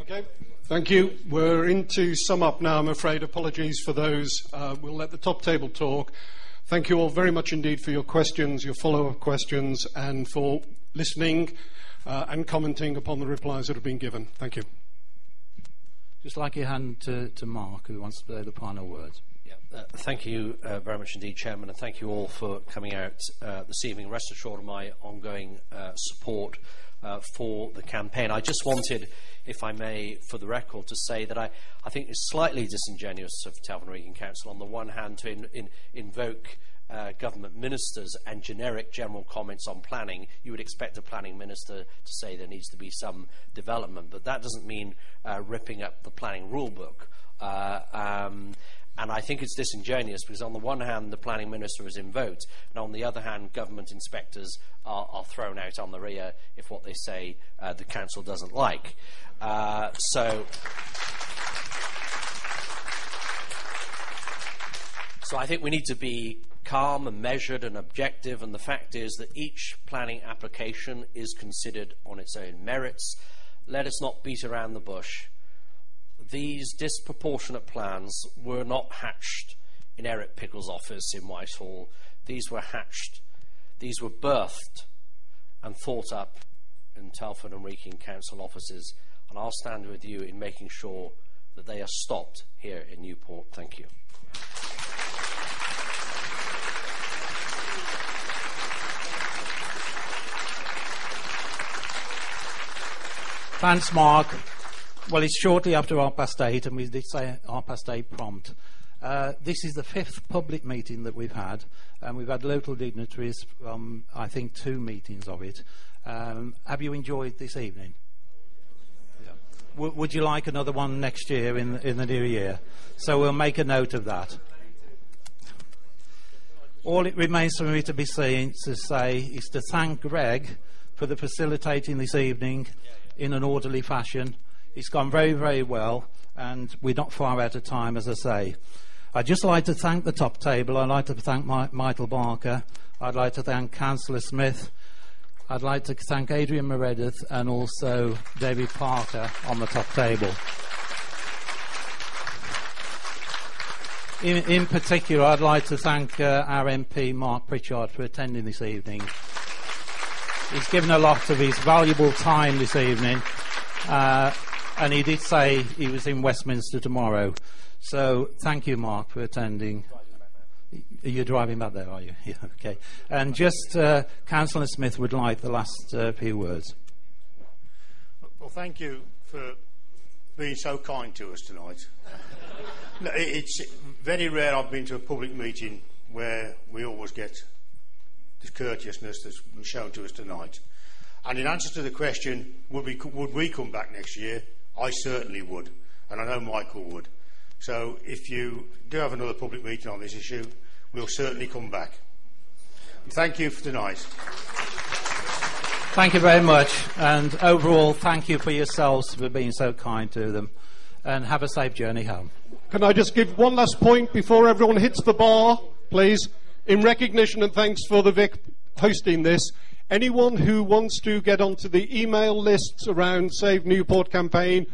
Okay, thank you. We're into sum up now, I'm afraid. Apologies for those. We'll let the top table talk. Thank you all very much indeed for your questions, your follow-up questions, and for listening and commenting upon the replies that have been given. Thank you. Just like your hand to Mark, who wants to say the final words. Thank you very much indeed, Chairman, and thank you all for coming out this evening. Rest assured of my ongoing support for the campaign. I just wanted, if I may, for the record, to say that I think it's slightly disingenuous of Telford Wrekin Council, on the one hand, to invoke government ministers and generic general comments on planning. You would expect a planning minister to say there needs to be some development, but that doesn't mean ripping up the planning rule book. And I think it's disingenuous because on the one hand the planning minister is invoked, and on the other hand government inspectors are thrown out on the rear if what they say the council doesn't like. So I think we need to be calm and measured and objective, and the fact is that each planning application is considered on its own merits. Let us not beat around the bush. These disproportionate plans were not hatched in Eric Pickle's office in Whitehall. These were hatched, these were birthed and thought up in Telford and Wrekin Council offices, and I'll stand with you in making sure that they are stopped here in Newport. Thank you. Thanks, Mark. Well, it's shortly after 8:30, and we did say 8:30 prompt. This is the 5th public meeting that we've had, and we've had local dignitaries from, I think, 2 meetings of it. Have you enjoyed this evening? Yeah. Would you like another one next year in the new year? So we'll make a note of that. All it remains for me to say is to thank Greg for the facilitating this evening in an orderly fashion. It's gone very, very well, and we're not far out of time, as I say. I'd just like to thank the top table. I'd like to thank Michael Barker. I'd like to thank Councillor Smith. I'd like to thank Adrian Meredith and also David Parker on the top table. In particular, I'd like to thank our MP, Mark Pritchard, for attending this evening. He's given a lot of his valuable time this evening. And he did say he was in Westminster tomorrow. So thank you, Mark, for attending. You're driving back there, are you? Yeah, okay. And just Councillor Smith would like the last few words. Well, thank you for being so kind to us tonight. It's very rare I've been to a public meeting where we always get the courteousness that's been shown to us tonight. And in answer to the question, would we come back next year? I certainly would, and I know Michael would. So if you do have another public meeting on this issue, we'll certainly come back. And thank you for tonight. Thank you very much, and overall thank you for yourselves for being so kind to them, and have a safe journey home. Can I just give one last point before everyone hits the bar, please? In recognition and thanks for the Vic hosting this, anyone who wants to get onto the email lists around Save Newport campaign,